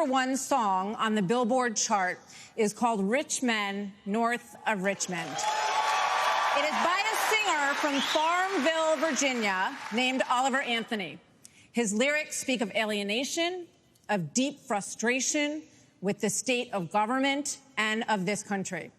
#1 song on the Billboard chart is called Rich Men North of Richmond. It is by a singer from Farmville, Virginia, named Oliver Anthony. His lyrics speak of alienation, of deep frustration with the state of government and of this country.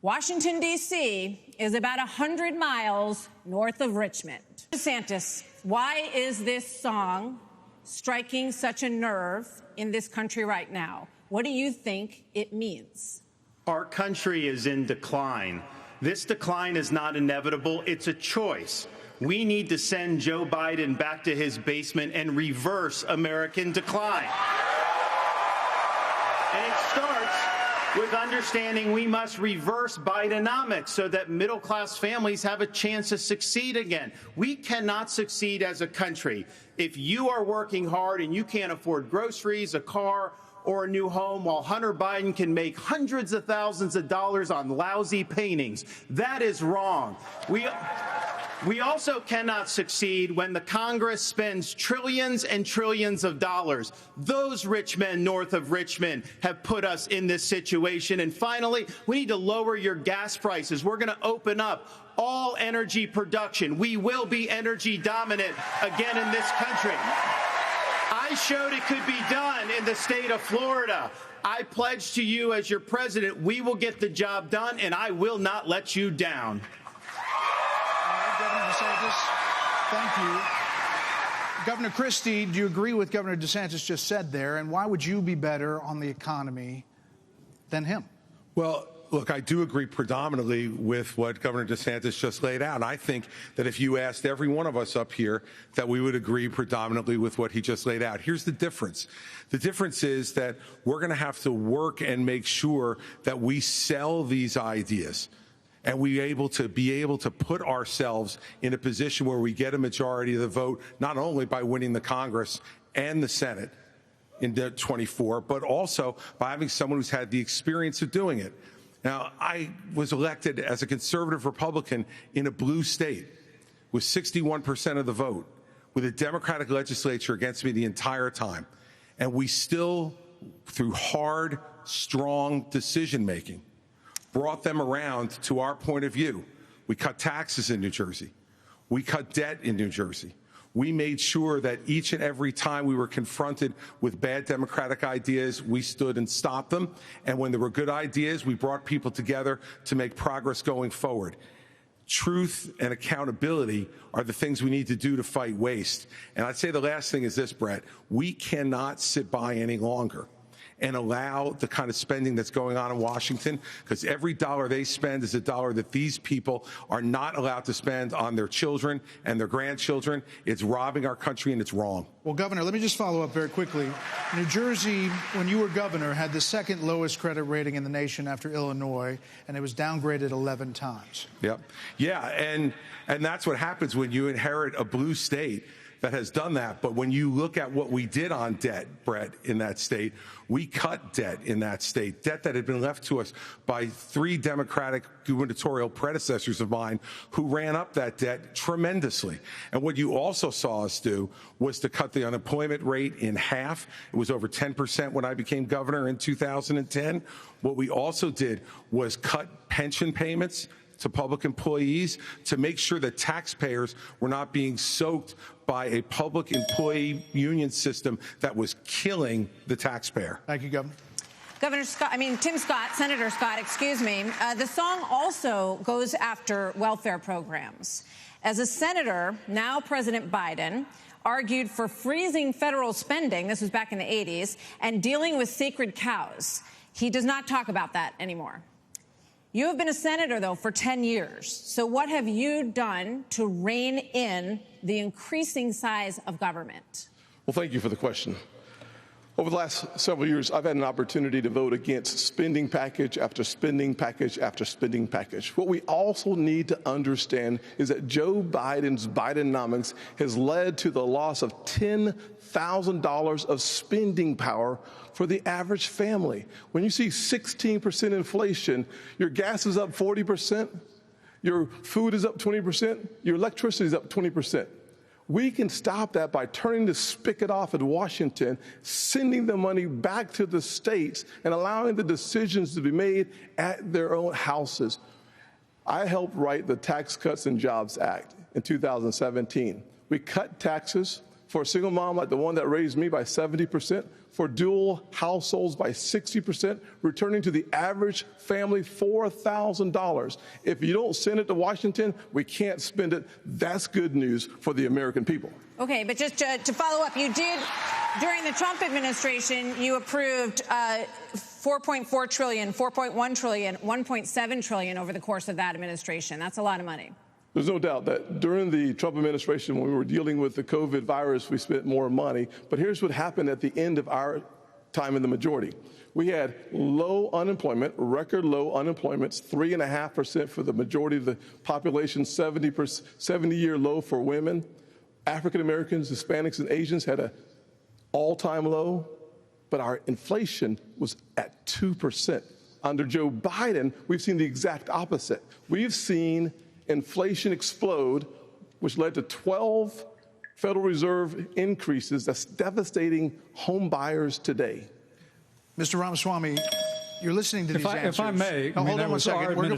Washington, D.C. is about 100 miles north of Richmond. DeSantis, why is this song striking such a nerve in this country right now? What do you think it means? Our country is in decline. This decline is not inevitable. It's a choice. We need to send Joe Biden back to his basement and reverse American decline. And it starts with understanding we must reverse Bidenomics so that middle-class families have a chance to succeed again. We cannot succeed as a country if you are working hard and you can't afford groceries, a car, or a new home, while Hunter Biden can make hundreds of thousands of dollars on lousy paintings. That is wrong. We also cannot succeed when the Congress spends trillions and trillions of dollars. Those rich men north of Richmond have put us in this situation. And finally, we need to lower your gas prices. We're going to open up all energy production. We will be energy dominant again in this country. I showed it could be done in the state of Florida. I pledge to you as your president, we will get the job done, and I will not let you down. Governor DeSantis, thank you. Governor Christie, do you agree with Governor DeSantis just said there? And why would you be better on the economy than him? Well, look, I do agree predominantly with what Governor DeSantis just laid out. I think that if you asked every one of us up here, that we would agree predominantly with what he just laid out. Here's the difference. The difference is that we're going to have to work and make sure that we sell these ideas. And be able to put ourselves in a position where we get a majority of the vote, not only by winning the Congress and the Senate in 24, but also by having someone who's had the experience of doing it. Now, I was elected as a conservative Republican in a blue state with 61% of the vote, with a Democratic legislature against me the entire time. And we still, through hard, strong decision-making, brought them around to our point of view. We cut taxes in New Jersey. We cut debt in New Jersey. We made sure that each and every time we were confronted with bad Democratic ideas, we stood and stopped them. And when there were good ideas, we brought people together to make progress going forward. Truth and accountability are the things we need to do to fight waste. And I'd say the last thing is this, Brett. We cannot sit by any longer and allow the kind of spending that's going on in Washington, because every dollar they spend is a dollar that these people are not allowed to spend on their children and their grandchildren. It's robbing our country, and it's wrong. Well, Governor, let me just follow up very quickly. New Jersey, when you were governor, had the second lowest credit rating in the nation after Illinois, and it was downgraded 11 times. Yep. Yeah, and that's what happens when you inherit a blue state that has done that. But when you look at what we did on debt, Brett, in that state, we cut debt in that state, debt that had been left to us by 3 Democratic gubernatorial predecessors of mine who ran up that debt tremendously. And what you also saw us do was to cut the unemployment rate in half. It was over 10% when I became governor in 2010. What we also did was cut pension payments to public employees to make sure that taxpayers were not being soaked by a public employee union system that was killing the taxpayer. Thank you, Governor. Tim Scott, Senator Scott, excuse me. The song also goes after welfare programs. As a senator, now President Biden argued for freezing federal spending, this was back in the 80s, and dealing with sacred cows. He does not talk about that anymore. You have been a senator, though, for 10 years. So what have you done to rein in the increasing size of government? Well, thank you for the question. Over the last several years, I've had an opportunity to vote against spending package after spending package after spending package. What we also need to understand is that Joe Biden's Bidenomics has led to the loss of $10,000 of spending power for the average family. When you see 16% inflation, your gas is up 40%, your food is up 20%, your electricity is up 20%. We can stop that by turning the spigot off at Washington, sending the money back to the states, and allowing the decisions to be made at their own houses. I helped write the Tax Cuts and Jobs Act in 2017. We cut taxes for a single mom like the one that raised me by 70%, for dual households by 60%, returning to the average family $4,000. If you don't send it to Washington, we can't spend it. That's good news for the American people. Okay, but just to follow up, you did, during the Trump administration, you approved $4.4 trillion, $4.1 trillion, $1.7 trillion over the course of that administration. That's a lot of money. There's no doubt that during the Trump administration, when we were dealing with the COVID virus, we spent more money. But here's what happened at the end of our time in the majority. We had low unemployment, record low unemployment, 3.5% for the majority of the population, 70-year low for women. African Americans, Hispanics, and Asians had an all-time low, but our inflation was at 2%. Under Joe Biden, we've seen the exact opposite. We've seen inflation explode, which led to 12 Federal Reserve increases that's devastating home buyers today. Mr. Ramaswamy, you're listening to these answers. If I may, hold on one second. We're going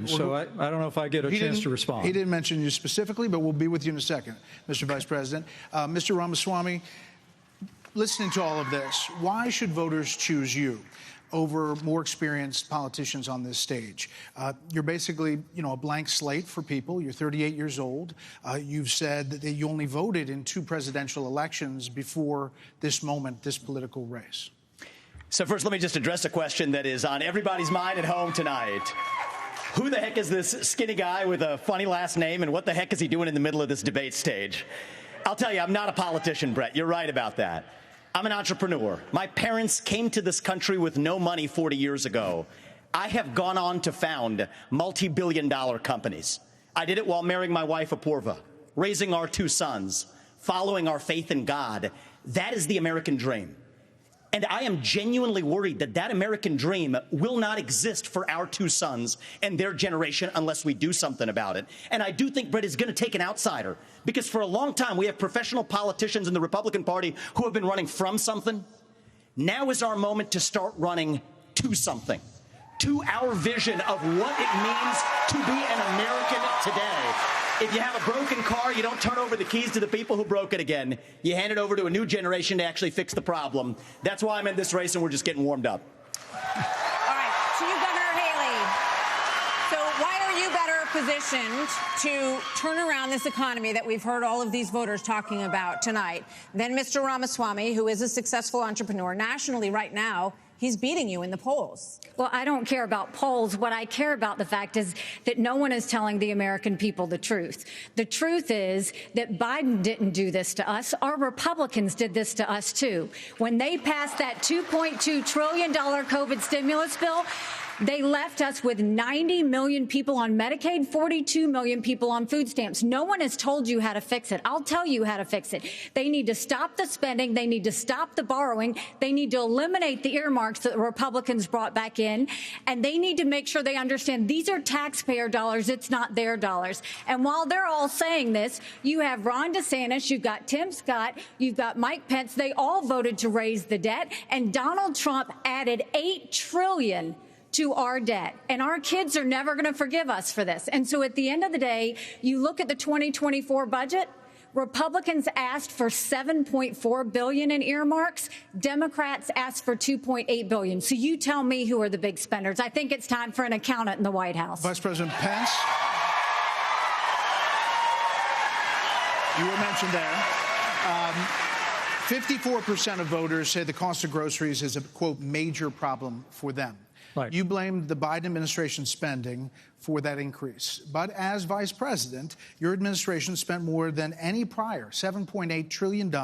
to, I don't know if I get a chance to respond. He didn't mention you specifically, but we'll be with you in a second, Mr. Vice President. Mr. Ramaswamy, listening to all of this, why should voters choose you over more experienced politicians on this stage? You're basically, a blank slate for people. You're 38 years old. You've said that you only voted in 2 presidential elections before this moment, this political race. So first, let me just address a question that is on everybody's mind at home tonight. Who the heck is this skinny guy with a funny last name, and what the heck is he doing in the middle of this debate stage? I'll tell you, I'm not a politician, Brett. You're right about that. I'm an entrepreneur. My parents came to this country with no money 40 years ago. I have gone on to found multi-billion-dollar companies. I did it while marrying my wife, Apoorva, raising our 2 sons, following our faith in God. That is the American dream. And I am genuinely worried that that American dream will not exist for our 2 sons and their generation unless we do something about it. And I do think Brett is going to take an outsider, because for a long time we have professional politicians in the Republican Party who have been running from something. Now is our moment to start running to something, to our vision of what it means to be an American today. If you have a broken car, you don't turn over the keys to the people who broke it again. You hand it over to a new generation to actually fix the problem. That's why I'm in this race, and we're just getting warmed up. All right, to you, Governor Haley. So why are you better positioned to turn around this economy that we've heard all of these voters talking about tonight than Mr. Ramaswamy, who is a successful entrepreneur nationally right now? He's beating you in the polls. Well, I don't care about polls. What I care about, the fact is that no one is telling the American people the truth. The truth is that Biden didn't do this to us. Our Republicans did this to us, too. When they passed that $2.2 trillion COVID stimulus bill, they left us with 90 million people on Medicaid, 42 million people on food stamps. No one has told you how to fix it. I'll tell you how to fix it. They need to stop the spending. They need to stop the borrowing. They need to eliminate the earmarks that the Republicans brought back in. And they need to make sure they understand these are taxpayer dollars. It's not their dollars. And while they're all saying this, you have Ron DeSantis, you've got Tim Scott, you've got Mike Pence. They all voted to raise the debt. And Donald Trump added $8 trillion to our debt. And our kids are never going to forgive us for this. And so at the end of the day, you look at the 2024 budget, Republicans asked for $7.4 billion in earmarks. Democrats asked for $2.8 billion. So you tell me who are the big spenders. I think it's time for an accountant in the White House. Vice President Pence, you were mentioned there. 54% of voters say the cost of groceries is a, quote, major problem for them. Right. You blamed the Biden administration spending for that increase. But as vice president, your administration spent more than any prior, $7.8 trillion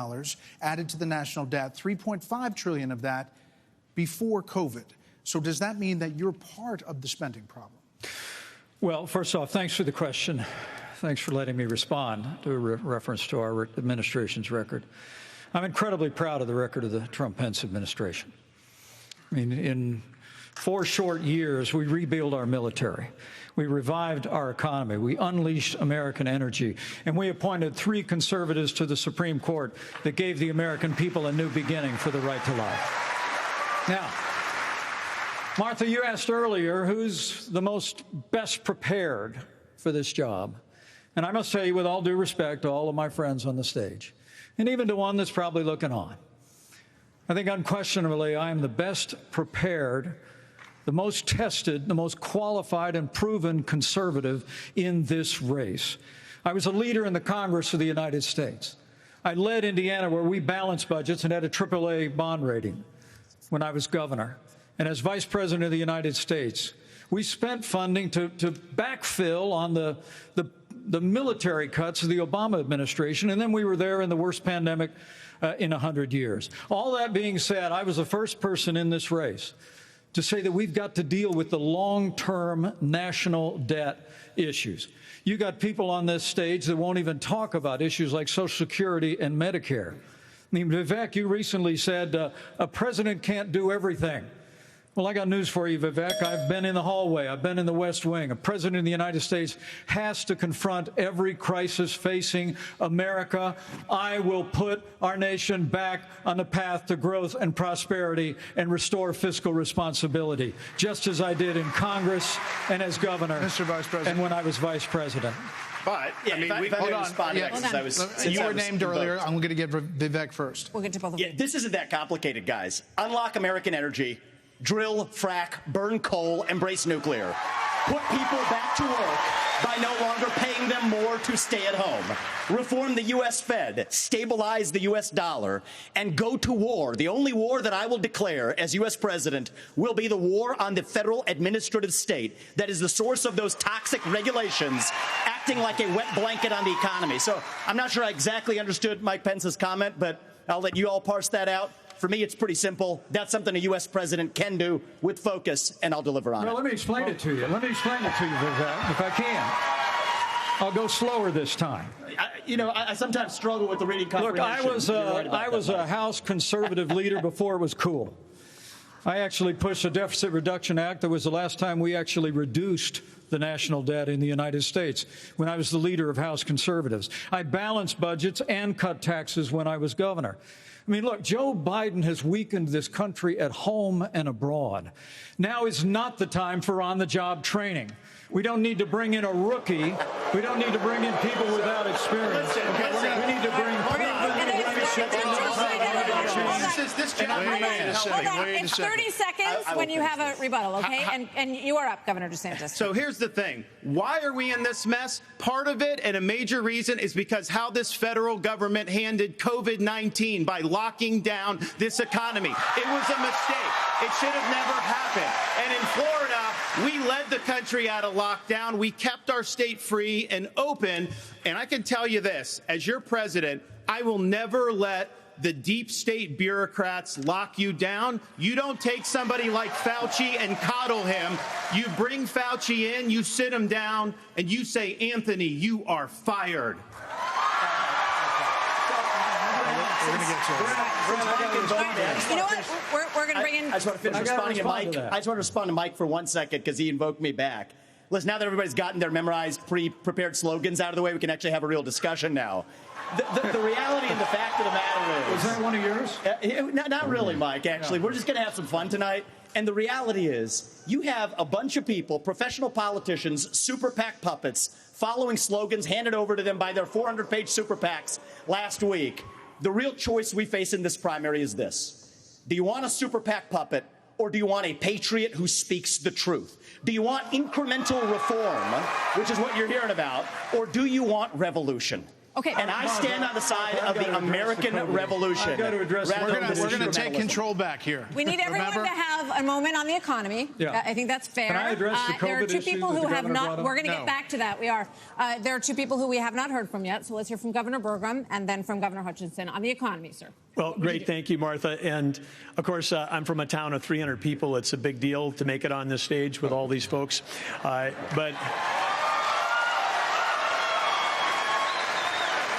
added to the national debt, $3.5 trillion of that before COVID. So does that mean that you're part of the spending problem? Well, first off, thanks for the question. Thanks for letting me respond to a reference to our administration's record. I'm incredibly proud of the record of the Trump-Pence administration. I mean, in 4 short years, we rebuilt our military. We revived our economy. We unleashed American energy. And we appointed 3 conservatives to the Supreme Court that gave the American people a new beginning for the right to life. Now, Martha, you asked earlier who's the most best prepared for this job. And I must tell you, with all due respect to all of my friends on the stage, and even to one that's probably looking on, I think unquestionably I am the best prepared, the most tested, the most qualified and proven conservative in this race. I was a leader in the Congress of the United States. I led Indiana where we balanced budgets and had a AAA bond rating when I was governor. And as Vice President of the United States, we spent funding to backfill on the military cuts of the Obama administration, and then we were there in the worst pandemic in 100 years. All that being said, I was the first person in this race to say that we've got to deal with the long-term national debt issues. You got people on this stage that won't even talk about issues like Social Security and Medicare. I mean, Vivek, you recently said a president can't do everything. Well, I got news for you, Vivek. I've been in the hallway. I've been in the West Wing. A president of the United States has to confront every crisis facing America. I will put our nation back on the path to growth and prosperity and restore fiscal responsibility, just as I did in Congress and as governor. Mr. Vice President. And when I was vice president. But, I mean, we hold on. You were named earlier. I'm going to give Vivek first. We'll get to both of you. This isn't that complicated, guys. Unlock American energy. Drill, frack, burn coal, embrace nuclear. Put people back to work by no longer paying them more to stay at home. Reform the U.S. Fed, stabilize the U.S. dollar, and go to war. The only war that I will declare as U.S. president will be the war on the federal administrative state that is the source of those toxic regulations acting like a wet blanket on the economy. So I'm not sure I exactly understood Mike Pence's comment, but I'll let you all parse that out. For me, it's pretty simple. That's something a U.S. president can do with focus, and I'll deliver on it. Well, let me explain it to you. Let me explain it to you, Vivek, if I can. I'll go slower this time. I sometimes struggle with the reading comprehension. Look, I was a House conservative leader before it was cool. I actually pushed a Deficit Reduction Act. That was the last time we actually reduced the national debt in the United States, when I was the leader of House conservatives. I balanced budgets and cut taxes when I was governor. I mean, look, Joe Biden has weakened this country at home and abroad. Now is not the time for on-the-job training. We don't need to bring in a rookie. We don't need to bring in people without experience. We need to bring It's 30 seconds when you have a rebuttal, okay? And you are up, Governor DeSantis. So here's the thing. Why are we in this mess? Part of it, and a major reason, is because how this federal government handled COVID-19 by locking down this economy. It was a mistake. It should have never happened. And in Florida, we led the country out of lockdown. We kept our state free and open. And I can tell you this, as your president, I will never let the deep state bureaucrats lock you down. You don't take somebody like Fauci and coddle him. You bring Fauci in, you sit him down, and you say, Anthony, you are fired. We're going to get to it. You know what? We're going to bring in... I just want to finish responding to Mike. I just want to respond to Mike for 1 second because he invoked me back. Listen, now that everybody's gotten their memorized, pre-prepared slogans out of the way, we can actually have a real discussion now. The reality and the fact of the matter is... Was that one of yours? Not really, Mike, actually. We're just going to have some fun tonight. And the reality is, you have a bunch of people, professional politicians, super PAC puppets, following slogans handed over to them by their 400-page super PACs last week. The real choice we face in this primary is this. Do you want a super PAC puppet, or do you want a patriot who speaks the truth? Do you want incremental reform, which is what you're hearing about, or do you want revolution? Okay. And I stand on the side of the American revolution. I've got to address We're going to take control back here. We need everyone to have a moment on the economy. Yeah. I think that's fair. Can I address the COVID there are two issue people that who the have governor not. brought up? We're going to get back to that. We are. There are two people who we have not heard from yet. So let's hear from Governor Burgum and then from Governor Hutchinson on the economy, sir. Well, great. Thank you, Martha. And, of course, I'm from a town of 300 people. It's a big deal to make it on this stage with all these folks.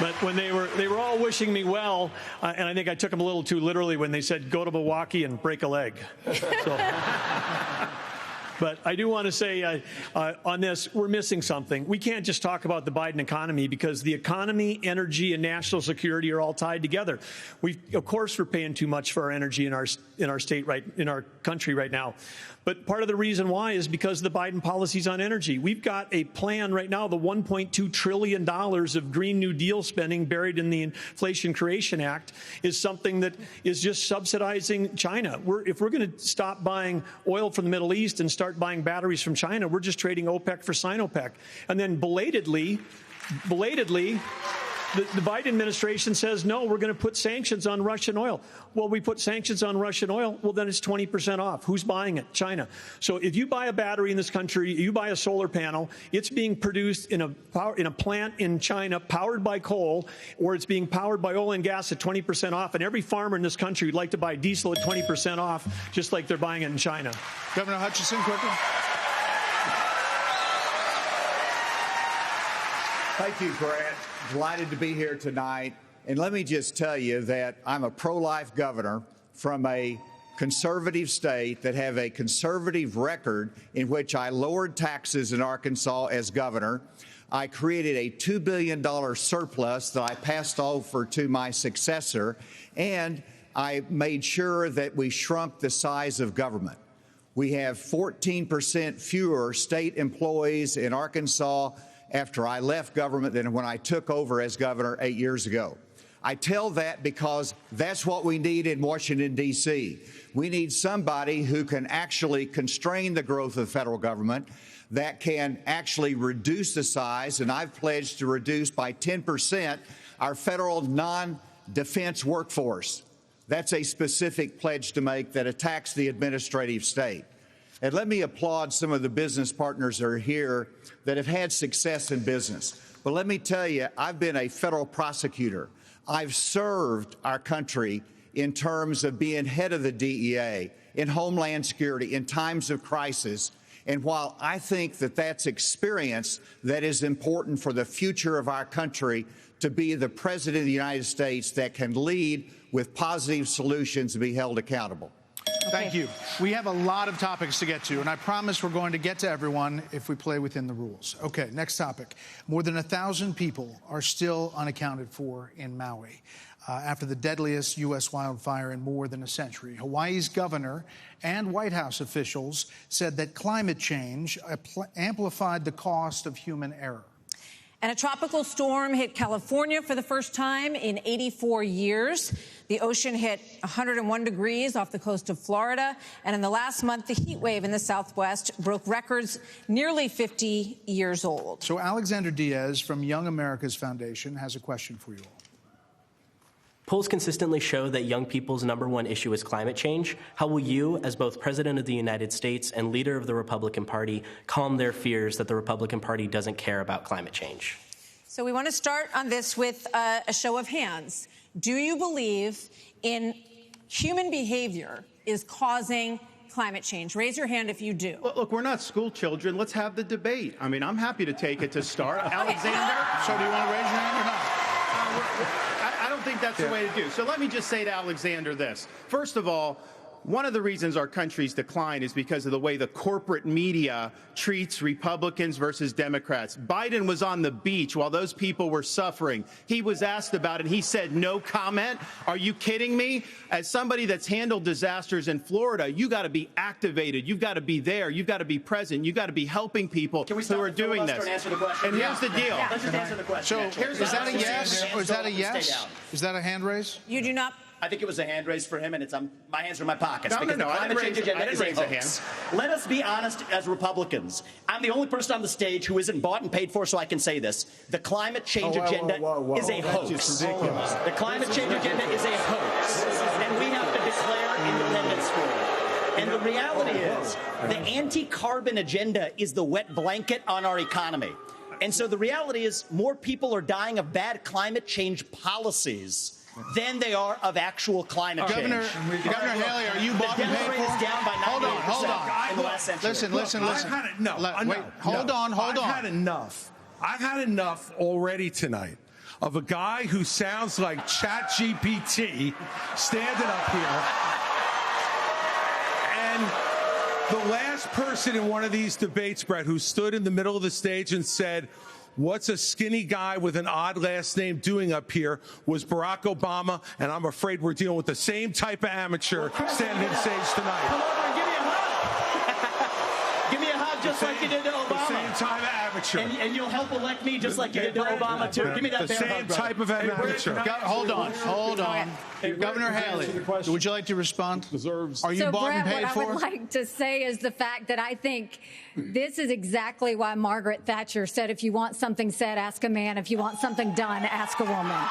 But when they were all wishing me well, and I think I took them a little too literally when they said, go to Milwaukee and break a leg. So, but I do want to say on this, we're missing something. We can't just talk about the Biden economy because the economy, energy, and national security are all tied together. Of course, we're paying too much for our energy in our state, in our country right now. But part of the reason why is because of the Biden policies on energy. We've got a plan right now, the $1.2 trillion of Green New Deal spending buried in the Inflation Creation Act is something that is just subsidizing China. If we're going to stop buying oil from the Middle East and start buying batteries from China, we're just trading OPEC for Sinopec. And then belatedly, the Biden administration says, no, we're going to put sanctions on Russian oil. Well, we put sanctions on Russian oil. Well, then it's 20% off. Who's buying it? China. So if you buy a battery in this country, you buy a solar panel, it's being produced in a plant in China powered by coal, or it's being powered by oil and gas at 20% off. And every farmer in this country would like to buy diesel at 20% off, just like they're buying it in China. Governor Hutchinson, quickly. Thank you, Grant. Delighted to be here tonight. And let me just tell you that I'm a pro-life governor from a conservative state that have a conservative record in which I lowered taxes in Arkansas as governor. I created a $2 billion surplus that I passed over to my successor, and I made sure that we shrunk the size of government. We have 14% fewer state employees in Arkansas after I left government than when I took over as governor 8 years ago. I tell that because that's what we need in Washington, D.C. We need somebody who can actually constrain the growth of the federal government, that can actually reduce the size, and I've pledged to reduce by 10% our federal non-defense workforce. That's a specific pledge to make that attacks the administrative state. And let me applaud some of the business partners that are here that have had success in business. But let me tell you, I've been a federal prosecutor. I've served our country in terms of being head of the DEA, in Homeland Security, in times of crisis. And while I think that that's experience that is important for the future of our country, to be the President of the United States that can lead with positive solutions and be held accountable. Thank you. We have a lot of topics to get to, and I promise we're going to get to everyone if we play within the rules. Okay, next topic. More than 1,000 people are still unaccounted for in Maui after the deadliest U.S. wildfire in more than a century. Hawaii's governor and White House officials said that climate change amplified the cost of human error. And a tropical storm hit California for the first time in 84 years. The ocean hit 101 degrees off the coast of Florida. And in the last month, the heat wave in the Southwest broke records nearly 50 years old. So Alexander Diaz from Young America's Foundation has a question for you all. Polls consistently show that young people's #1 issue is climate change. How will you, as both President of the United States and leader of the Republican Party, calm their fears that the Republican Party doesn't care about climate change? So we want to start on this with a show of hands. Do you believe in human behavior is causing climate change? Raise your hand if you do. Well, look, we're not school children. Let's have the debate. I mean, I'm happy to take it to start. Alexander? So do you want to raise your hand or not? I don't think that's the way to do. So let me just say to Alexander this. First of all, one of the reasons our country's decline is because of the way the corporate media treats Republicans versus Democrats. Biden was on the beach while those people were suffering. He was asked about it. He said no comment. Are you kidding me? As somebody that's handled disasters in Florida, you got to be activated. You've got to be there. You've got to be present. You've got to be helping people who are doing this. And here's the deal. Let's just answer the question. So is that a yes or is that a yes? Is that a hand raise? You do not. I think it was a hand raise for him, and it's my hands are in my pockets. No, because no, the climate change agenda is a hand. hoax. Let us be honest as Republicans. I'm the only person on the stage who isn't bought and paid for, so I can say this. The climate change agenda is a hoax. The climate change agenda is a hoax, and we have to declare independence for it. And the reality is, the anti-carbon agenda is the wet blanket on our economy. And so the reality is, more people are dying of bad climate change policies than they are of actual climate change. Governor Haley, are you bought and paid for? Is down by 98% Hold on. in the last century. Listen. I've had enough. Hold on. I've had enough. I've had enough already tonight of a guy who sounds like ChatGPT standing up here. And the last person in one of these debates, Brett, who stood in the middle of the stage and said, "What's a skinny guy with an odd last name doing up here?" was Barack Obama, and I'm afraid we're dealing with the same type of amateur standing on stage tonight. Come over and give me a hug. Give me a hug just like you did to Obama. The same type of amateur. And you'll help elect me just like you did to Obama, too. Give me that the same type of amateur. Hold on. Governor Haley, would you like to respond? Are you bought and paid for? What I would like to say is the fact that I think this is exactly why Margaret Thatcher said, if you want something said, ask a man. If you want something done, ask a woman.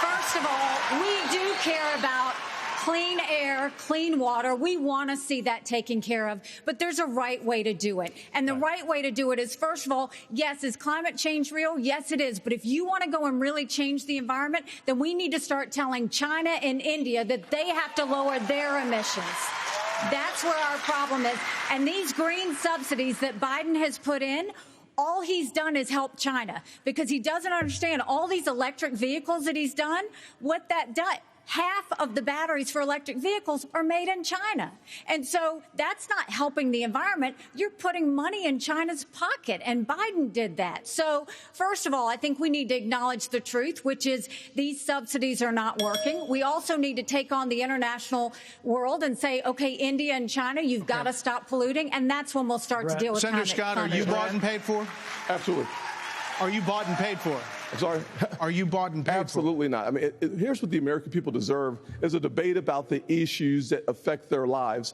First of all, we do care about clean air, clean water. We want to see that taken care of, but there's a right way to do it. And the right way to do it is, first of all, yes, is climate change real? Yes, it is. But if you want to go and really change the environment, then we need to start telling China and India that they have to lower their emissions. That's where our problem is. And these green subsidies that Biden has put in, all he's done is help China, because he doesn't understand all these electric vehicles that he's done, what that does. Half of the batteries for electric vehicles are made in China. And so that's not helping the environment. You're putting money in China's pocket, and Biden did that. So, first of all, I think we need to acknowledge the truth, which is these subsidies are not working. We also need to take on the international world and say, okay, India and China, you've got to stop polluting, and that's when we'll start to deal with Senator Scott, are you bought and paid for? Absolutely. Are you bought and paid for? I'm sorry? Are you bought and paid for? Absolutely not. I mean, here's what the American people deserve is a debate about the issues that affect their lives.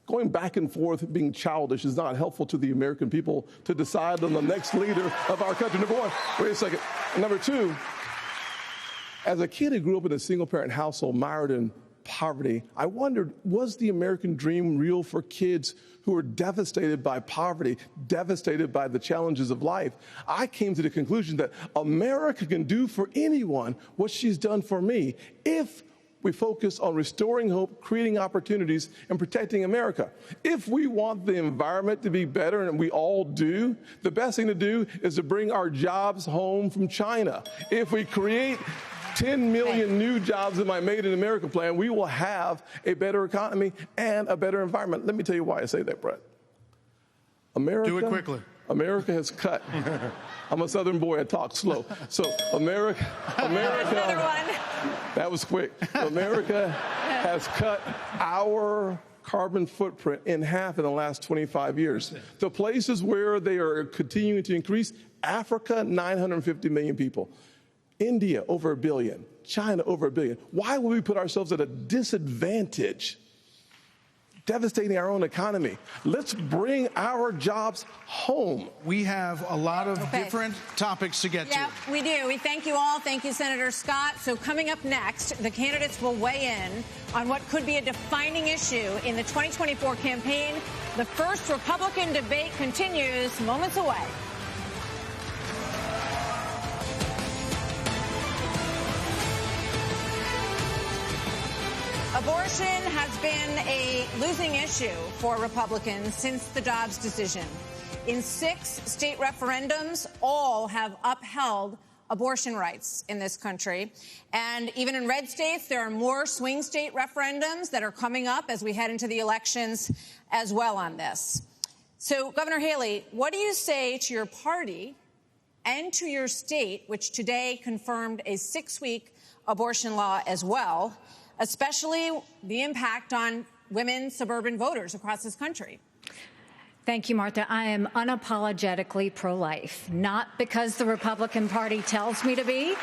Going back and forth, being childish, is not helpful to the American people to decide on the next leader of our country. Number one, wait a second. Number two, as a kid who grew up in a single-parent household mired in poverty, I wondered, was the American dream real for kids who were devastated by poverty, devastated by the challenges of life? I came to the conclusion that America can do for anyone what she's done for me if we focus on restoring hope, creating opportunities, and protecting America. If we want the environment to be better, and we all do, the best thing to do is to bring our jobs home from China. If we create 10 million new jobs in my Made in America plan, we will have a better economy and a better environment. Let me tell you why I say that, Brett. America, do it quickly. America has cut. I'm a Southern boy, I talk slow. So America, Another one. That was quick. America has cut our carbon footprint in half in the last 25 years. The places where they are continuing to increase, Africa, 950 million people. India, over 1 billion. China, over 1 billion. Why would we put ourselves at a disadvantage, devastating our own economy? Let's bring our jobs home. We have a lot of different topics to get to. Yeah, we do. We thank you all. Thank you, Senator Scott. So coming up next, the candidates will weigh in on what could be a defining issue in the 2024 campaign. The first Republican debate continues moments away. Abortion has been a losing issue for Republicans since the Dobbs decision. In 6 state referendums, all have upheld abortion rights in this country. And even in red states, there are more swing state referendums that are coming up as we head into the elections as well on this. So, Governor Haley, what do you say to your party and to your state, which today confirmed a 6-week abortion law as well, especially the impact on women suburban voters across this country? Thank you, Martha. I am unapologetically pro-life, not because the Republican Party tells me to be,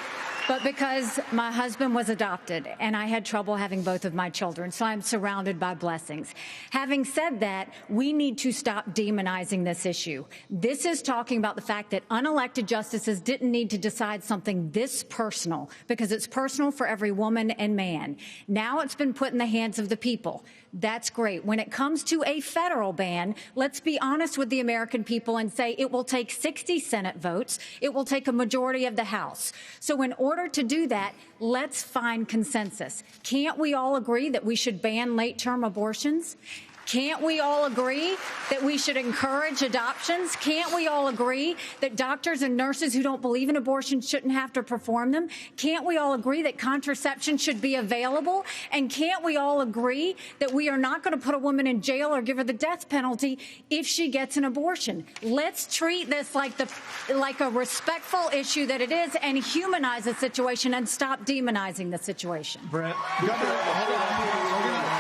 but because my husband was adopted and I had trouble having both of my children, so I'm surrounded by blessings. Having said that, we need to stop demonizing this issue. This is talking about the fact that unelected justices didn't need to decide something this personal, because it's personal for every woman and man. Now it's been put in the hands of the people. That's great. When it comes to a federal ban, let's be honest with the American people and say it will take 60 Senate votes. It will take a majority of the House. So in order to do that, let's find consensus. Can't we all agree that we should ban late-term abortions? Can't we all agree that we should encourage adoptions? Can't we all agree that doctors and nurses who don't believe in abortion shouldn't have to perform them? Can't we all agree that contraception should be available? And can't we all agree that we are not going to put a woman in jail or give her the death penalty if she gets an abortion? Let's treat this like a respectful issue that it is and humanize the situation and stop demonizing the situation. Brett, Governor,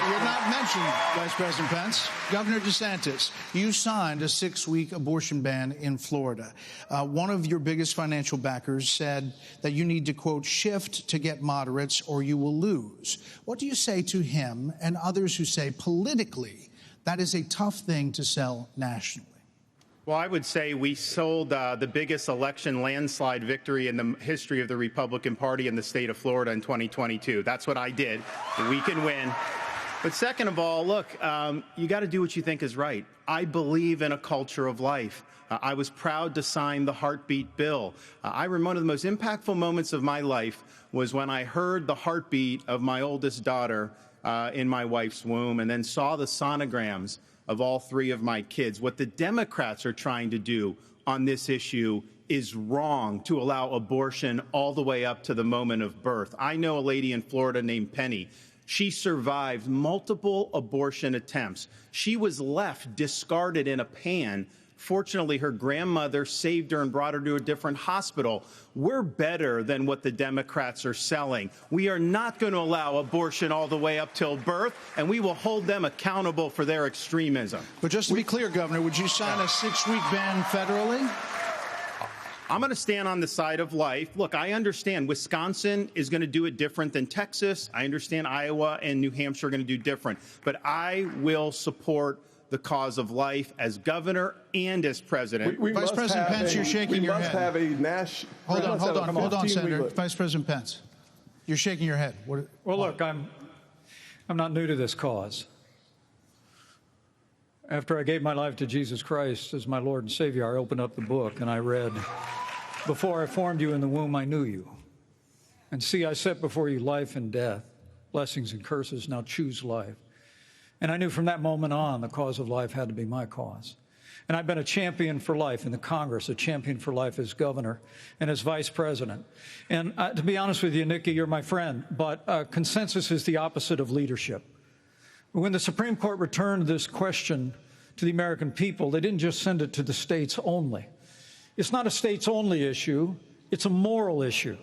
you're not mentioned, Vice President Pence. Governor DeSantis, you signed a 6-week abortion ban in Florida. One of your biggest financial backers said that you need to, quote, shift to get moderates or you will lose. What do you say to him and others who say politically that is a tough thing to sell nationally? Well, I would say we sold the biggest election landslide victory in the history of the Republican Party in the state of Florida in 2022. That's what I did. We can win. But second of all, look, you got to do what you think is right. I believe in a culture of life. I was proud to sign the heartbeat bill. I remember one of the most impactful moments of my life was when I heard the heartbeat of my oldest daughter in my wife's womb and then saw the sonograms of all 3 of my kids. What the Democrats are trying to do on this issue is wrong, to allow abortion all the way up to the moment of birth. I know a lady in Florida named Penny. She survived multiple abortion attempts. She was left discarded in a pan. Fortunately, her grandmother saved her and brought her to a different hospital. We're better than what the Democrats are selling. We are not going to allow abortion all the way up till birth, and we will hold them accountable for their extremism. But just to be clear, Governor, would you sign a 6-week ban federally? I'm going to stand on the side of life. Look, I understand Wisconsin is going to do it different than Texas. I understand Iowa and New Hampshire are going to do different. But I will support the cause of life as governor and as president. Vice President Pence, you're shaking your head. We must have a national... Hold on, Senator. Vice President Pence, you're shaking your head. Well, look, I'm not new to this cause. After I gave my life to Jesus Christ as my Lord and Savior, I opened up the book and I read, "Before I formed you in the womb, I knew you. And see, I set before you life and death, blessings and curses. Now choose life." And I knew from that moment on the cause of life had to be my cause. And I've been a champion for life in the Congress, a champion for life as governor and as vice president. And to be honest with you, Nikki, you're my friend, but consensus is the opposite of leadership. When the Supreme Court returned this question to the American people, they didn't just send it to the states only. It's not a states-only issue. It's a moral issue.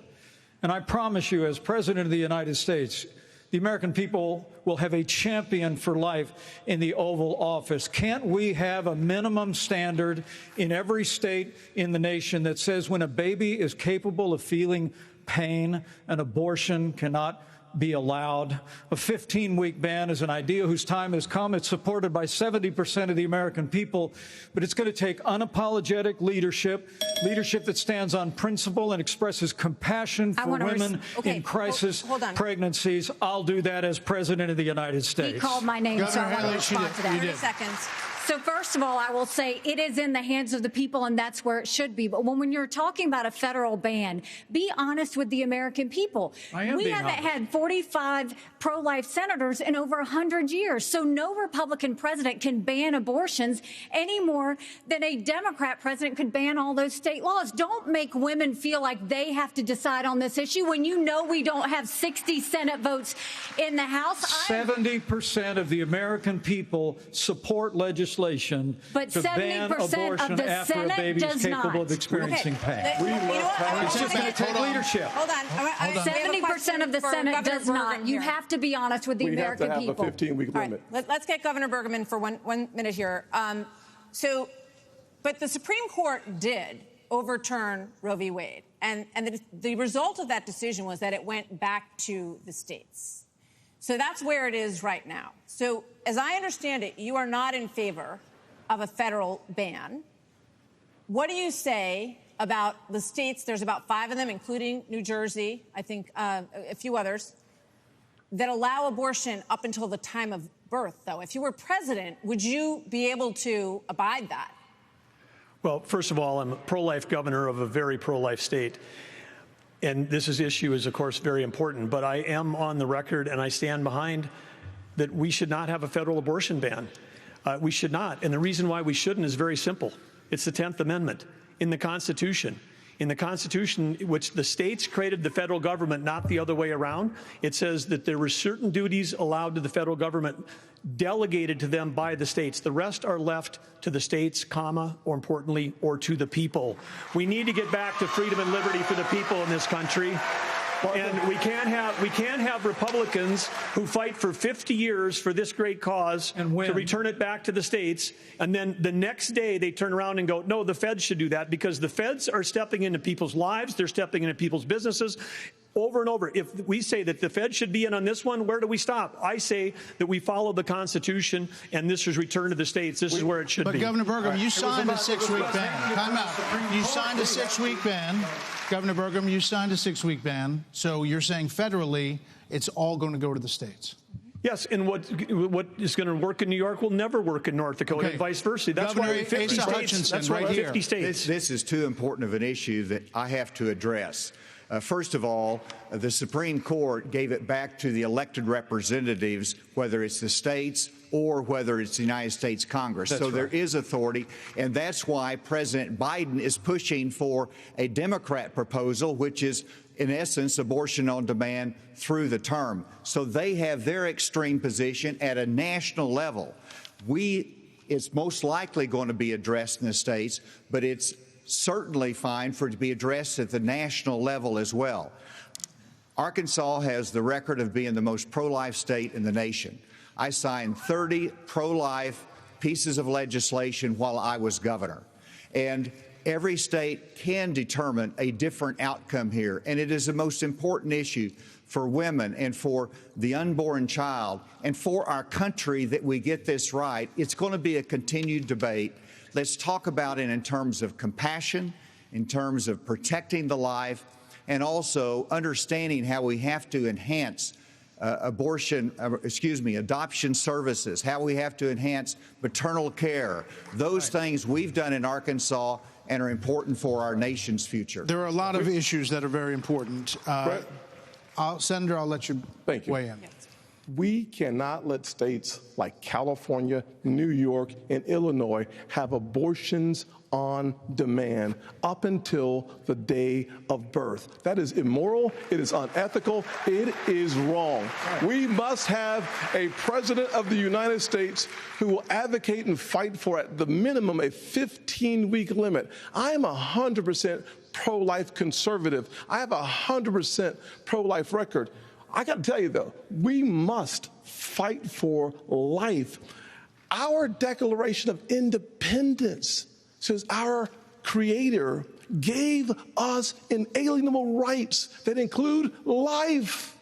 And I promise you, as President of the United States, the American people will have a champion for life in the Oval Office. Can't we have a minimum standard in every state in the nation that says when a baby is capable of feeling pain, an abortion cannot be allowed? A 15-week ban is an idea whose time has come. It's supported by 70% of the American people, but it's going to take unapologetic leadership that stands on principle and expresses compassion for women in crisis pregnancies. I'll do that as President of the United States. He called my name, so I want to respond to that. 30 seconds. So first of all, I will say it is in the hands of the people, and that's where it should be. But when you're talking about a federal ban, be honest with the American people. We haven't had 45 pro-life senators in over 100 years. So no Republican president can ban abortions any more than a Democrat president could ban all those state laws. Don't make women feel like they have to decide on this issue when you know we don't have 60 Senate votes in the House. 70% of the American people support legislation but to ban abortion after a baby is capable of experiencing pain. It's just going to take leadership. Hold on. 70% of the Senate does not. You have to be honest with the American people. We have to have a 15-week limit. Right. Let's get Governor Bergman for one minute here. But the Supreme Court did overturn Roe v. Wade. And the result of that decision was that it went back to the states. So that's where it is right now. So as I understand it, you are not in favor of a federal ban. What do you say about the states? There's about 5 of them, including New Jersey, I think a few others, that allow abortion up until the time of birth, though. If you were president, would you be able to abide that? Well, first of all, I'm a pro-life governor of a very pro-life state. And this issue is, of course, very important. But I am on the record, and I stand behind that we should not have a federal abortion ban. We should not. And the reason why we shouldn't is very simple. It's the 10th Amendment in the Constitution. In the Constitution, which the states created the federal government, not the other way around, it says that there were certain duties allowed to the federal government delegated to them by the states. The rest are left to the states, comma, or importantly, or to the people. We need to get back to freedom and liberty for the people in this country. And we can't have Republicans who fight for 50 years for this great cause to return it back to the states, and then the next day they turn around and go, no, the feds should do that, because the feds are stepping into people's lives, they're stepping into people's businesses. Over and over, if we say that the Fed should be in on this one, where do we stop? I say that we follow the Constitution, and this is returned to the states. This is where it should be. But Governor Burgum, you signed a 6-week ban. Time out. You signed a 6-week ban. Governor Burgum, you signed a 6-week ban. So you're saying federally, it's all going to go to the states. Yes, and what is going to work in New York will never work in North Dakota, and vice versa. That's Governor why 50 Asa states. Hutchinson, That's why right 50 states. This is too important of an issue that I have to address. First of all, the Supreme Court gave it back to the elected representatives, whether it's the states or whether it's the United States Congress. So there is authority, and that's why President Biden is pushing for a Democrat proposal, which is, in essence, abortion on demand through the term. So they have their extreme position at a national level. It's most likely going to be addressed in the states, but it's certainly fine for it to be addressed at the national level as well. Arkansas has the record of being the most pro-life state in the nation. I signed 30 pro-life pieces of legislation while I was governor. And every state can determine a different outcome here. And it is the most important issue for women and for the unborn child and for our country that we get this right. It's going to be a continued debate. Let's talk about it in terms of compassion, in terms of protecting the life, and also understanding how we have to enhance adoption services, how we have to enhance maternal care. Those things we've done in Arkansas and are important for our nation's future. There are a lot of issues that are very important. Senator, I'll let you weigh in. We cannot let states like California, New York, and Illinois have abortions on demand up until the day of birth. That is immoral. It is unethical. It is wrong. We must have a president of the United States who will advocate and fight for, at the minimum, a 15-week limit. I am 100% pro-life conservative. I have a 100% pro-life record. I got to tell you, though, we must fight for life. Our Declaration of Independence says our Creator gave us inalienable rights that include life.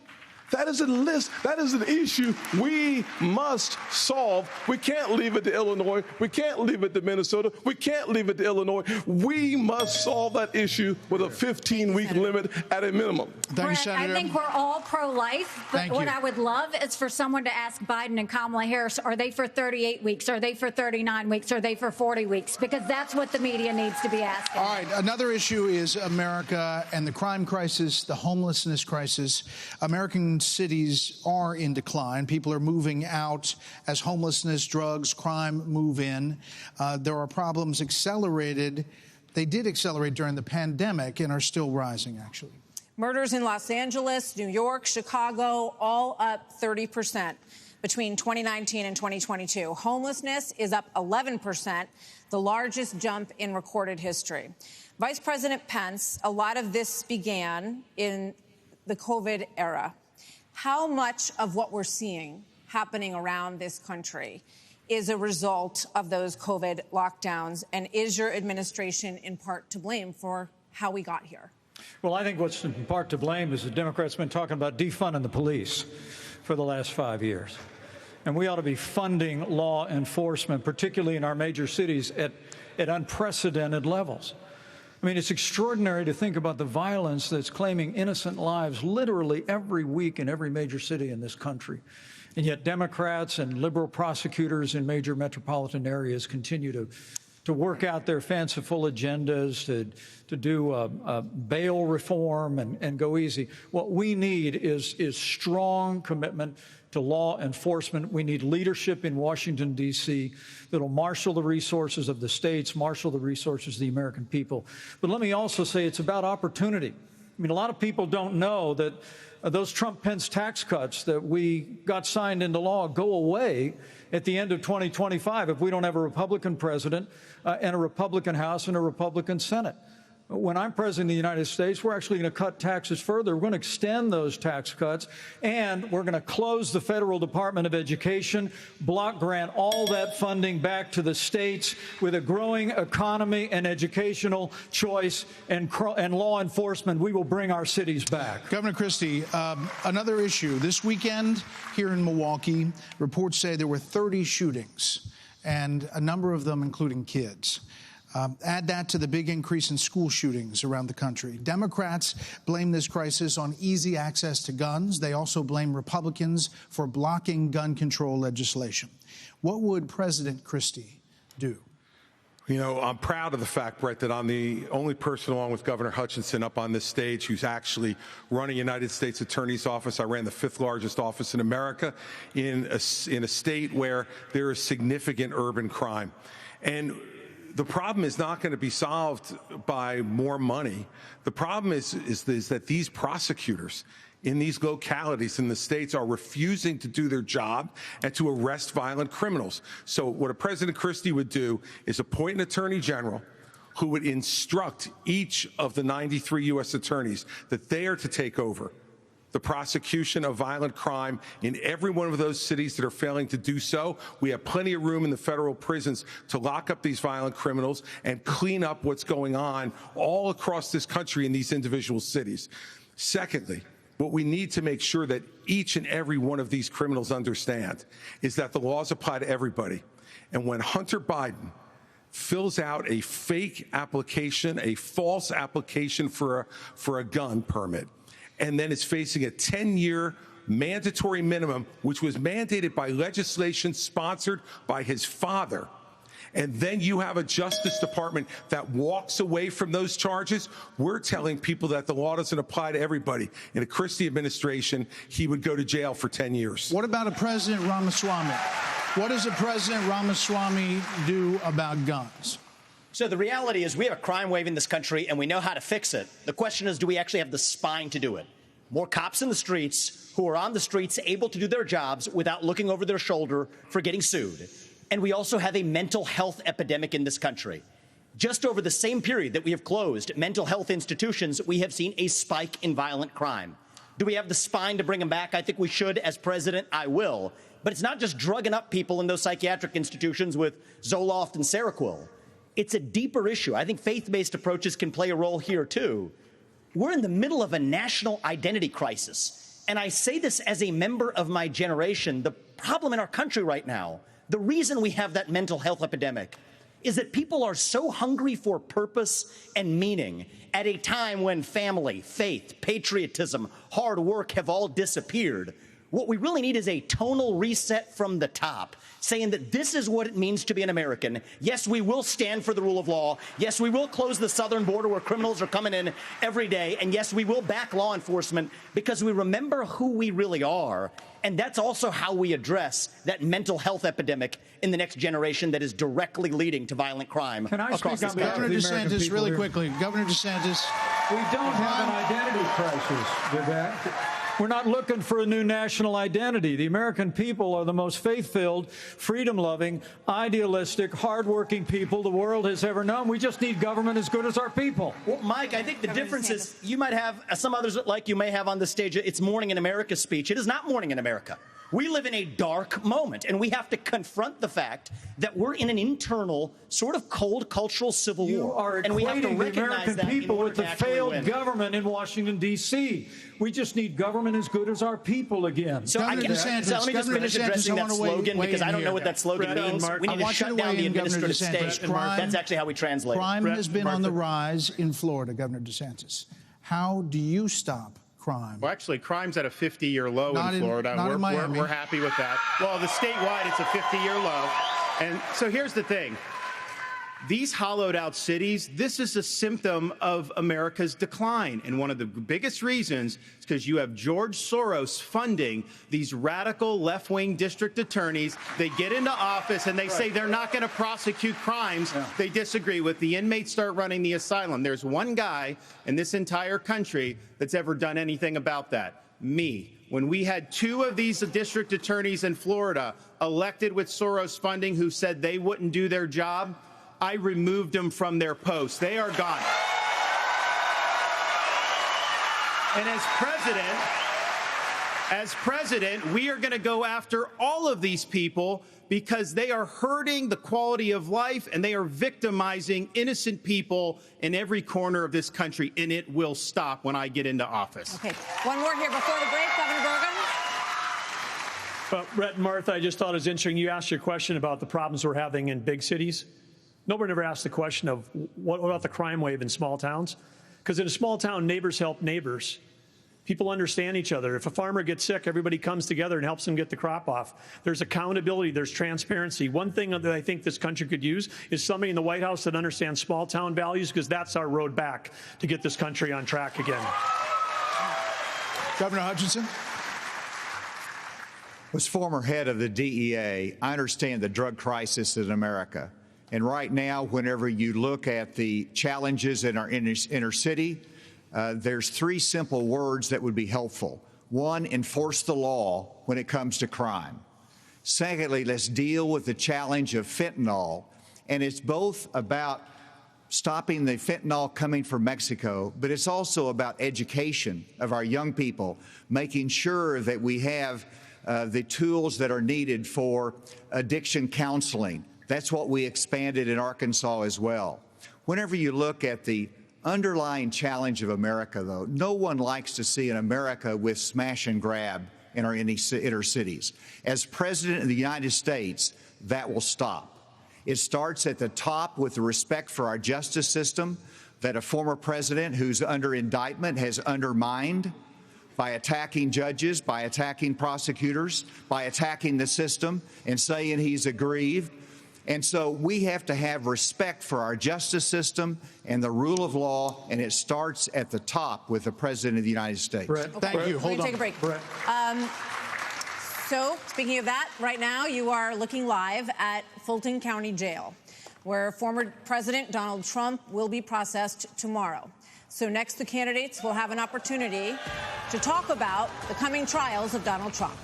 That is a list. That is an issue we must solve. We can't leave it to Illinois. We can't leave it to Minnesota. We can't leave it to Illinois. We must solve that issue with a 15-week limit at a minimum. Thank you, Senator. I think we're all pro-life, but what I would love is for someone to ask Biden and Kamala Harris, are they for 38 weeks? Are they for 39 weeks? Are they for 40 weeks? Because that's what the media needs to be asking. All right. Another issue is America and the crime crisis, the homelessness crisis. American cities are in decline. People are moving out as homelessness, drugs, crime move in. There are problems accelerated. They did accelerate during the pandemic and are still rising, actually. Murders in Los Angeles, New York, Chicago, all up 30% between 2019 and 2022. Homelessness is up 11%, the largest jump in recorded history. Vice President Pence, a lot of this began in the COVID era. How much of what we're seeing happening around this country is a result of those COVID lockdowns? And is your administration in part to blame for how we got here? Well, I think what's in part to blame is the Democrats have been talking about defunding the police for the last 5 years. And we ought to be funding law enforcement, particularly in our major cities, at unprecedented levels. I mean, it's extraordinary to think about the violence that's claiming innocent lives literally every week in every major city in this country. And yet Democrats and liberal prosecutors in major metropolitan areas continue to to work out their fanciful agendas, to do bail reform and go easy. What we need is strong commitment to law enforcement. We need leadership in Washington, D.C. that will marshal the resources of the states, marshal the resources of the American people. But let me also say it's about opportunity. I mean, a lot of people don't know that those Trump-Pence tax cuts that we got signed into law go away at the end of 2025 if we don't have a Republican president and a Republican House and a Republican Senate. When I'm president of the United States, we're actually going to cut taxes further. We're going to extend those tax cuts, and we're going to close the Federal Department of Education, block grant all that funding back to the states. With a growing economy and educational choice and law enforcement, we will bring our cities back. Governor Christie, another issue. This weekend here in Milwaukee, reports say there were 30 shootings, and a number of them including kids. Add that to the big increase in school shootings around the country. Democrats blame this crisis on easy access to guns. They also blame Republicans for blocking gun control legislation. What would President Christie do? You know, I'm proud of the fact, Brett, that I'm the only person, along with Governor Hutchinson, up on this stage who's actually running United States Attorney's Office. I ran the 5th largest office in America in a state where there is significant urban crime. And the problem is not going to be solved by more money. The problem is that these prosecutors in these localities in the states are refusing to do their job and to arrest violent criminals. So what a President Christie would do is appoint an attorney general who would instruct each of the 93 U.S. attorneys that they are to take over the prosecution of violent crime in every one of those cities that are failing to do so. We have plenty of room in the federal prisons to lock up these violent criminals and clean up what's going on all across this country in these individual cities. Secondly, what we need to make sure that each and every one of these criminals understand is that the laws apply to everybody. And when Hunter Biden fills out a fake application, a false application for a gun permit, and then is facing a 10-year mandatory minimum, which was mandated by legislation sponsored by his father, and then you have a Justice Department that walks away from those charges, we're telling people that the law doesn't apply to everybody. In a Christie administration, he would go to jail for 10 years. What about a President Ramaswamy? What does a President Ramaswamy do about guns? So the reality is we have a crime wave in this country, and we know how to fix it. The question is, do we actually have the spine to do it? More cops in the streets who are on the streets able to do their jobs without looking over their shoulder for getting sued. And we also have a mental health epidemic in this country. Just over the same period that we have closed mental health institutions, we have seen a spike in violent crime. Do we have the spine to bring them back? I think we should. As president, I will. But it's not just drugging up people in those psychiatric institutions with Zoloft and Seroquel. It's a deeper issue. I think faith-based approaches can play a role here, too. We're in the middle of a national identity crisis. And I say this as a member of my generation. The problem in our country right now, the reason we have that mental health epidemic, is that people are so hungry for purpose and meaning at a time when family, faith, patriotism, hard work have all disappeared. What we really need is a tonal reset from the top, saying that this is what it means to be an American. Yes, we will stand for the rule of law. Yes, we will close the southern border where criminals are coming in every day. And yes, we will back law enforcement because we remember who we really are. And that's also how we address that mental health epidemic in the next generation that is directly leading to violent crime across this country. Governor DeSantis, really quickly. Governor DeSantis. We don't have an identity crisis, Vivek. We're not looking for a new national identity. The American people are the most faith-filled, freedom-loving, idealistic, hardworking people the world has ever known. We just need government as good as our people. Well, Mike, I think the difference is you might have, some others like you may have on the stage, it's Morning in America speech. It is not Morning in America. We live in a dark moment, and we have to confront the fact that we're in an internal, sort of cold cultural civil war. And we have to recognize the American people with the failed government in Washington, D.C. We just need government as good as our people again. So, let me just finish addressing that slogan, because I don't know what that slogan means. We need to shut down the administrative state. That's actually how we translate it. Crime has been on the rise in Florida, Governor DeSantis. How do you stop crime? Well, actually, crime's at a 50-year low in Florida. Not in Miami. We're happy with that. Well, the statewide, it's a 50-year low. And so here's the thing. These hollowed out cities, this is a symptom of America's decline. And one of the biggest reasons is because you have George Soros funding these radical left-wing district attorneys. They get into office and they say they're not going to prosecute crimes they disagree with. The inmates start running the asylum. There's one guy in this entire country that's ever done anything about that. Me. When we had 2 of these district attorneys in Florida elected with Soros funding who said they wouldn't do their job, I removed them from their posts. They are gone. And as president, we are going to go after all of these people because they are hurting the quality of life and they are victimizing innocent people in every corner of this country, and it will stop when I get into office. Okay, one more here before the break, Governor Burgum. Well, Brett and Martha, I just thought it was interesting. You asked your question about the problems we're having in big cities. Nobody ever asked the question of what about the crime wave in small towns? Because in a small town, neighbors help neighbors. People understand each other. If a farmer gets sick, everybody comes together and helps him get the crop off. There's accountability. There's transparency. One thing that I think this country could use is somebody in the White House that understands small town values, because that's our road back to get this country on track again. Governor Hutchinson? As former head of the DEA, I understand the drug crisis in America. And right now, whenever you look at the challenges in our inner city, there's 3 simple words that would be helpful. 1, enforce the law when it comes to crime. Secondly, let's deal with the challenge of fentanyl. And it's both about stopping the fentanyl coming from Mexico, but it's also about education of our young people, making sure that we have the tools that are needed for addiction counseling. That's what we expanded in Arkansas as well. Whenever you look at the underlying challenge of America, though, no one likes to see an America with smash and grab in our inner cities. As President of the United States, that will stop. It starts at the top with the respect for our justice system that a former president who's under indictment has undermined by attacking judges, by attacking prosecutors, by attacking the system and saying he's aggrieved. And so we have to have respect for our justice system and the rule of law, and it starts at the top with the President of the United States. Brett, thank you. Hold on. Take a break. Brett. So, speaking of that, right now you are looking live at Fulton County Jail, where former President Donald Trump will be processed tomorrow. So next, the candidates will have an opportunity to talk about the coming trials of Donald Trump.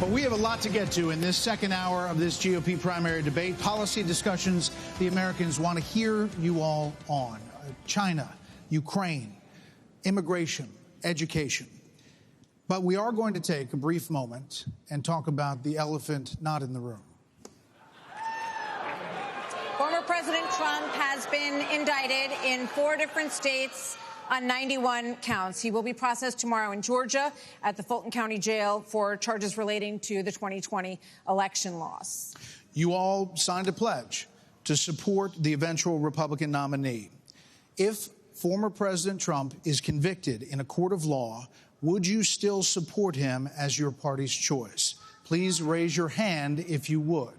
Well, we have a lot to get to in this second hour of this GOP primary debate. Policy discussions the Americans want to hear you all on. China, Ukraine, immigration, education. But we are going to take a brief moment and talk about the elephant not in the room. Former President Trump has been indicted in 4 different states on 91 counts. He will be processed tomorrow in Georgia at the Fulton County Jail for charges relating to the 2020 election loss. You all signed a pledge to support the eventual Republican nominee. If former President Trump is convicted in a court of law, would you still support him as your party's choice? Please raise your hand if you would.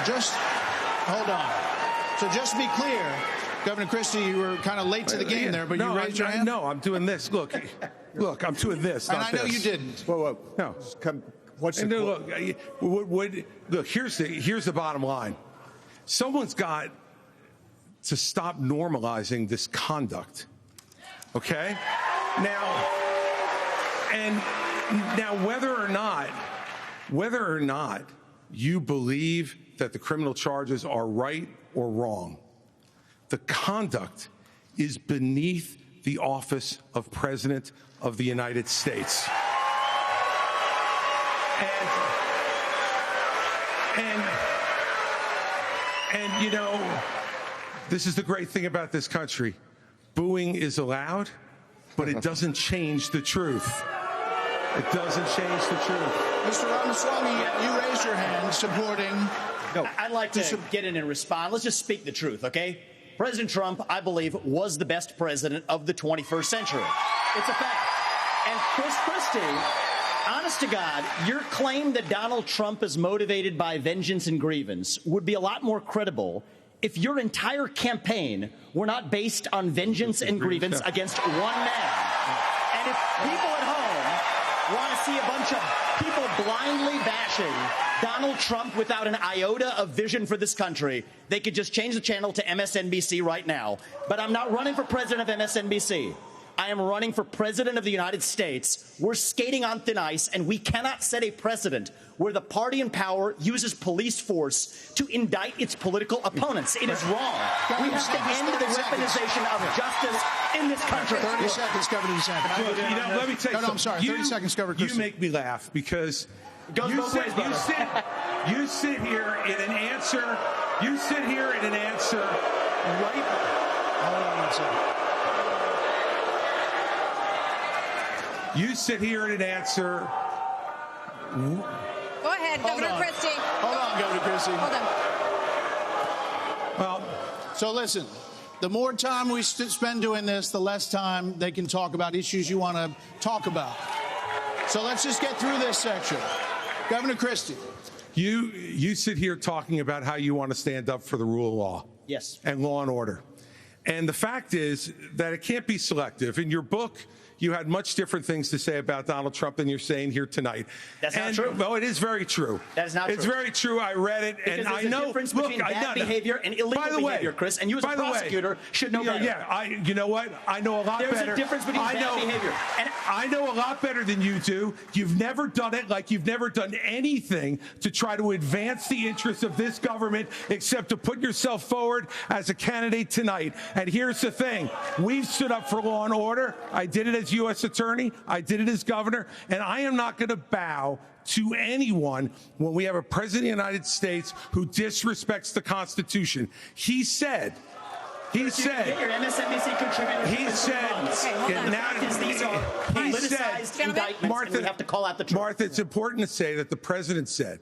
Just hold on. So just to be clear, Governor Christie, you were kind of late to the game there, but you raised your hand? No, I'm doing this. Look, I'm doing this. And I know you didn't. Whoa. No. What's the look, here's the bottom line. Someone's got to stop normalizing this conduct. Okay? Now whether or not you believe that the criminal charges are right or wrong, the conduct is beneath the office of President of the United States. And you know, this is the great thing about this country. Booing is allowed, but it doesn't change the truth. It doesn't change the truth. Mr. Ramaswamy, you raised your hand supporting... No, I'd like to get in and respond. Let's just speak the truth, okay? President Trump, I believe, was the best president of the 21st century. It's a fact. And Chris Christie, honest to God, your claim that Donald Trump is motivated by vengeance and grievance would be a lot more credible if your entire campaign were not based on vengeance and grievance against one man. And if people at home want to see a bunch of people blindly bashing Donald Trump without an iota of vision for this country, they could just change the channel to MSNBC right now. But I'm not running for president of MSNBC. I am running for president of the United States. We're skating on thin ice, and we cannot set a precedent where the party in power uses police force to indict its political opponents. It is wrong. We have to end the weaponization of justice in this country. 30 seconds, Governor DeSantis. Look, let me tell you No, I'm sorry. 30 seconds, Governor Christie. You make me laugh because Goes both ways, brother. you sit here in an answer. You sit here in an answer right. Hold on one second. You sit here in an answer. Go ahead, Governor Christie. Hold on, Governor Christie. Hold on. Well, so listen, the more time we spend doing this, the less time they can talk about issues you want to talk about. So let's just get through this section. Governor Christie. You sit here talking about how you want to stand up for the rule of law. Yes. And law and order. And the fact is that it can't be selective. In your book, you had much different things to say about Donald Trump than you're saying here tonight. That's not true. Well, it is very true. That is not true. It's very true. I read it, because and there's I a know. difference Look, between bad behavior and illegal behavior, Chris. And you, as a prosecutor, should know better. Yeah, you know what? I know a lot better. There's a difference between bad behavior. And I know a lot better than you do. You've never done it like you've never done anything to try to advance the interests of this government except to put yourself forward as a candidate tonight. And here's the thing. We've stood up for law and order. I did it as U.S. attorney. I did it as governor. And I am not going to bow to anyone when we have a president of the United States who disrespects the Constitution. He said, your MSNBC contributor. He said, these are politicized indictments, Martha, and we have to call out the truth. Martha, it's important to say that the president said,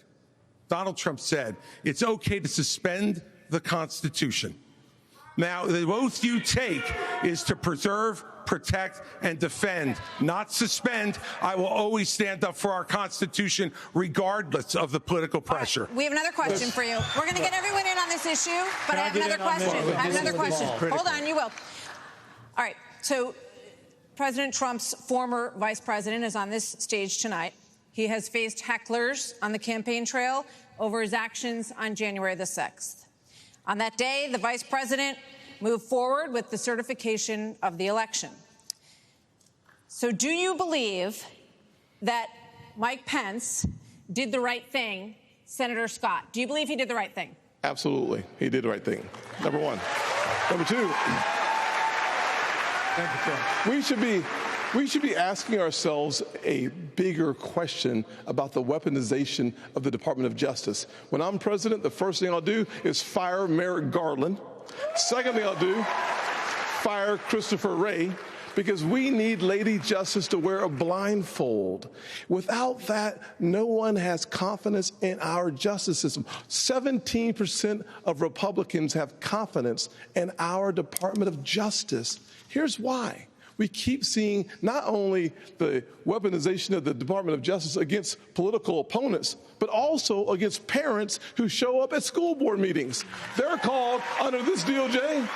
Donald Trump said, it's okay to suspend the Constitution. Now, the oath you take is to preserve, protect, and defend, not suspend. I will always stand up for our Constitution, regardless of the political pressure. Right, we have another question for you. We're going to get everyone in on this issue, but I have another question. Hold on, you will. All right, so President Trump's former vice president is on this stage tonight. He has faced hecklers on the campaign trail over his actions on January the 6th. On that day, the vice president moved forward with the certification of the election. So do you believe that Mike Pence did the right thing, Senator Scott? Do you believe he did the right thing? Absolutely. He did the right thing. Number one. Number two, we should be asking ourselves a bigger question about the weaponization of the Department of Justice. When I'm president, the first thing I'll do is fire Merrick Garland. Second thing I'll do, fire Christopher Wray, because we need Lady Justice to wear a blindfold. Without that, no one has confidence in our justice system. 17% of Republicans have confidence in our Department of Justice. Here's why. We keep seeing not only the weaponization of the Department of Justice against political opponents, but also against parents who show up at school board meetings. They're called, under this DOJ,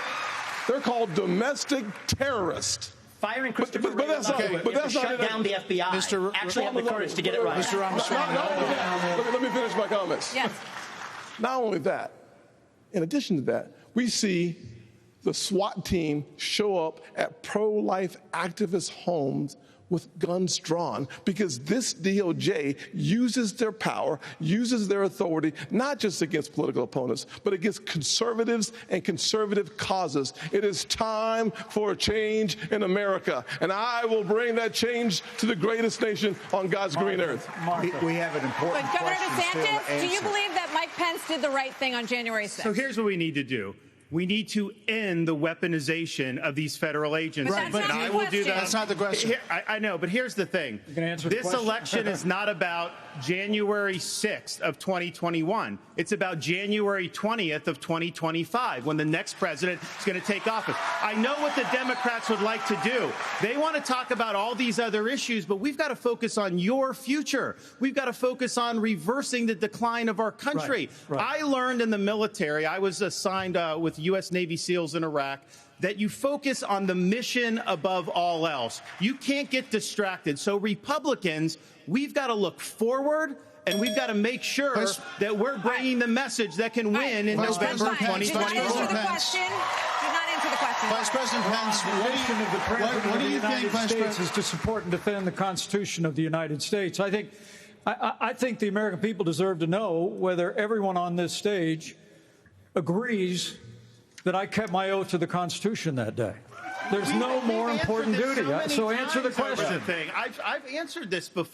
they're called domestic terrorists. Firing Christopher Wray, but that's not shut down the FBI. Actually have the courage to get it right. Mr. Ramaswamy. Let me finish my comments. Yes. Not only that, in addition to that, we see the SWAT team show up at pro-life activist homes with guns drawn because this DOJ uses their power, uses their authority, not just against political opponents, but against conservatives and conservative causes. It is time for a change in America, and I will bring that change to the greatest nation on God's green earth. We have an important But Governor question DeSantis, do you believe that Mike Pence did the right thing on January 6th? So here's what we need to do. We need to end the weaponization of these federal agents. Right, but I will do that. That's not the question. I know, but here's the thing. You can answer the This question. election is not about January 6th of 2021. It's about January 20th of 2025, when the next president is going to take office. I know what the Democrats would like to do. They want to talk about all these other issues, but we've got to focus on your future. We've got to focus on reversing the decline of our country. I learned in the military, I was assigned with U.S. Navy SEALs in Iraq, that you focus on the mission above all else. You can't get distracted. So Republicans, we've got to look forward, and we've got to make sure that we're bringing the message that can win in November 2021. Did not answer the question. Vice President Pence, what do you think, Vice President? Is to support and defend the Constitution of the United States. I think the American people deserve to know whether everyone on this stage agrees that I kept my oath to the Constitution that day. There's no more important duty. So answer the question. I've answered this before.